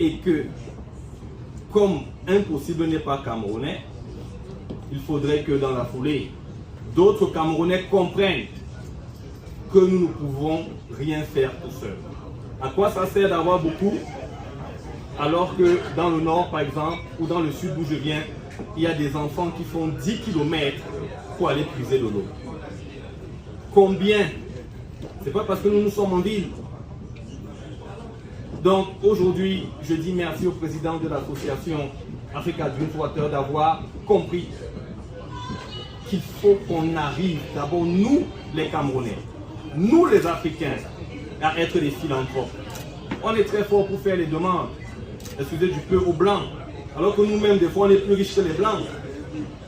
et que, comme impossible n'est pas camerounais, il faudrait que dans la foulée, d'autres Camerounais comprennent que nous ne pouvons rien faire tout seuls. À quoi ça sert d'avoir beaucoup alors que dans le nord, par exemple, ou dans le sud d'où je viens, il y a des enfants qui font 10 km pour aller puiser de l'eau. Combien? C'est pas parce que nous sommes en ville. Donc aujourd'hui, je dis merci au président de l'association Africa Drinking Water d'avoir compris qu'il faut qu'on arrive, d'abord nous les Camerounais, nous les Africains, à être des philanthropes. On est très fort pour faire les demandes, excusez du peu aux Blancs, alors que nous-mêmes, des fois, on est plus riches que les Blancs.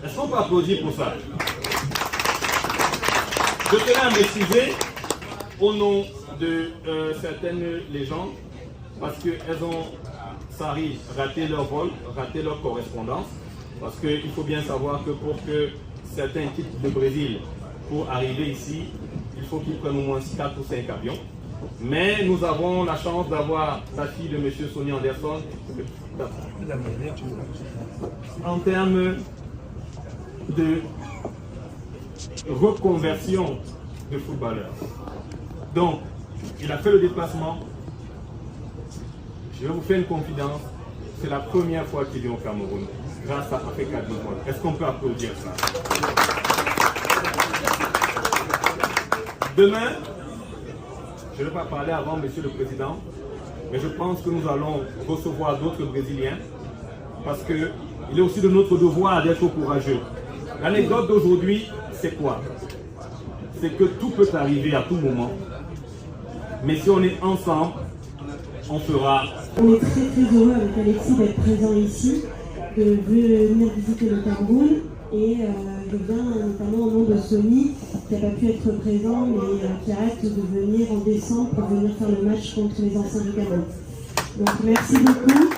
Est-ce qu'on peut applaudir pour ça? Je tenais à m'excuser au nom de certaines légendes, parce qu'elles ont, ça arrive, raté leur vol, raté leur correspondance, parce qu'il faut bien savoir que pour que certains quittent le Brésil pour arriver ici, il faut qu'ils prennent au moins 4 ou 5 avions. Mais nous avons la chance d'avoir la fille de M. Sonny Anderson. En termes de reconversion de footballeur. Donc, il a fait le déplacement. Je vais vous faire une confidence. C'est la première fois qu'il vient au Cameroun, grâce à Africa Drinking Water. Est-ce qu'on peut applaudir ça? Demain, je ne vais pas parler avant Monsieur le Président, mais je pense que nous allons recevoir d'autres Brésiliens parce qu'il est aussi de notre devoir d'être courageux. L'anecdote d'aujourd'hui, c'est quoi? C'est que tout peut arriver à tout moment, mais si on est ensemble, on fera. On est très très heureux avec Alexis d'être présent ici, de venir visiter le Cameroun et je viens notamment au nom de Sonny qui n'a pas pu être présent mais qui arrête de venir en décembre pour venir faire le match contre les anciens du Cameroun. Donc merci beaucoup.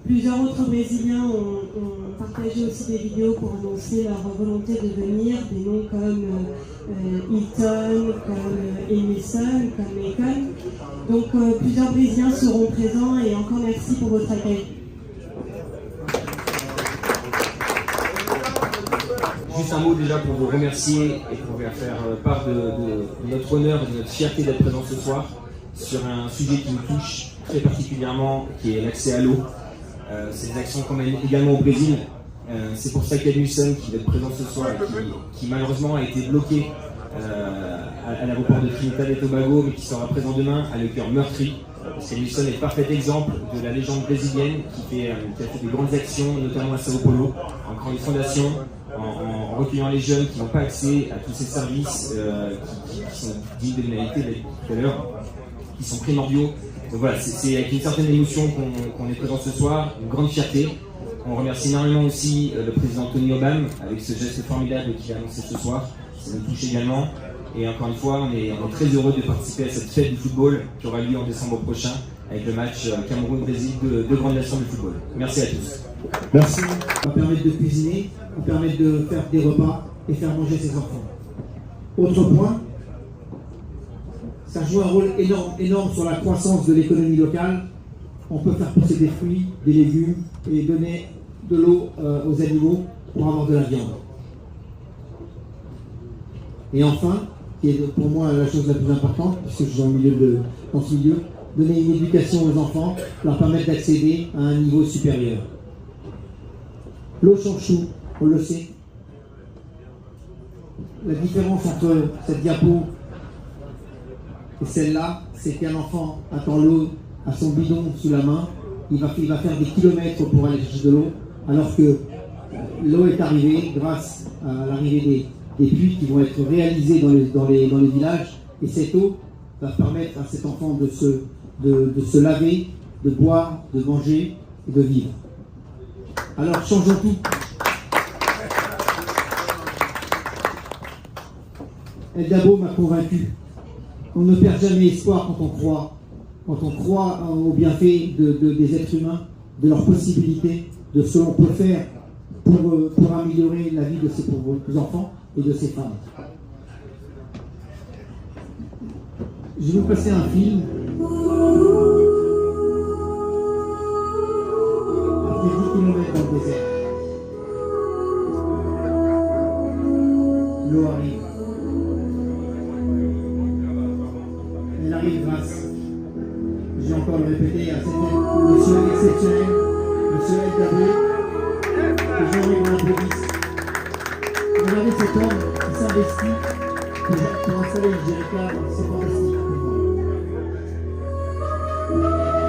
Plusieurs autres Brésiliens ont partagé aussi des vidéos pour annoncer leur volonté de venir, des noms comme Hilton, comme Emerson, comme Econ. Donc plusieurs Brésiliens seront présents et encore merci pour votre accueil. Juste un mot déjà pour vous remercier et pour vous faire part de notre honneur et de notre fierté d'être présent ce soir sur un sujet qui nous touche très particulièrement, qui est l'accès à l'eau. C'est des actions qu'on mène également au Brésil. C'est pour ça qu'Edmilson, qui va être présent ce soir, qui malheureusement a été bloqué à l'aéroport de Trinidad et Tobago, mais qui sera présent demain, a le cœur meurtri. Parce qu'Edmilson est le parfait exemple de la légende brésilienne qui a fait des grandes actions, notamment à Sao Paulo, en créant des fondations, en recueillant les jeunes qui n'ont pas accès à tous ces services qui sont dignes de l'humanité, tout à l'heure, qui sont primordiaux. Donc voilà, c'est avec une certaine émotion qu'on est présent ce soir, une grande fierté. On remercie énormément aussi le président Tony Obam avec ce geste formidable qu'il a annoncé ce soir. Ça nous touche également. Et encore une fois, on est très heureux de participer à cette fête du football qui aura lieu en décembre prochain avec le match Cameroun-Brésil de grandes nations du football. Merci à tous. Merci. Ça va permettre de cuisiner, ça va permettre de faire des repas et faire manger ses enfants. Autre point, ça joue un rôle énorme sur la croissance de l'économie locale. On peut faire pousser des fruits, des légumes et donner de l'eau aux animaux pour avoir de la viande. Et enfin, qui est pour moi la chose la plus importante, puisque je suis dans ce milieu, donner une éducation aux enfants, leur permettre d'accéder à un niveau supérieur. L'eau change tout, on le sait. La différence entre cette diapo et celle-là, c'est qu'un enfant attend l'eau à son bidon sous la main, il va faire des kilomètres pour aller chercher de l'eau, alors que l'eau est arrivée grâce à l'arrivée des puits qui vont être réalisés dans les villages, et cette eau va permettre à cet enfant de se laver, de boire, de manger et de vivre. Alors changeons tout. El Dabo m'a convaincu. On ne perd jamais espoir quand on croit au bienfait des êtres humains, de leurs possibilités, de ce que l'on peut faire pour améliorer la vie de ses pauvres enfants et de ses femmes. Je vais vous passer un film Après 10 km dans le désert, l'eau arrive. Elle arrive grâce, je vais encore le répéter, à le soleil exceptionnel, le soleil d'Abril, que Jean-Marie l'applaudisse. Regardez cet homme qui s'investit pour installer une Jérica, c'est fantastique.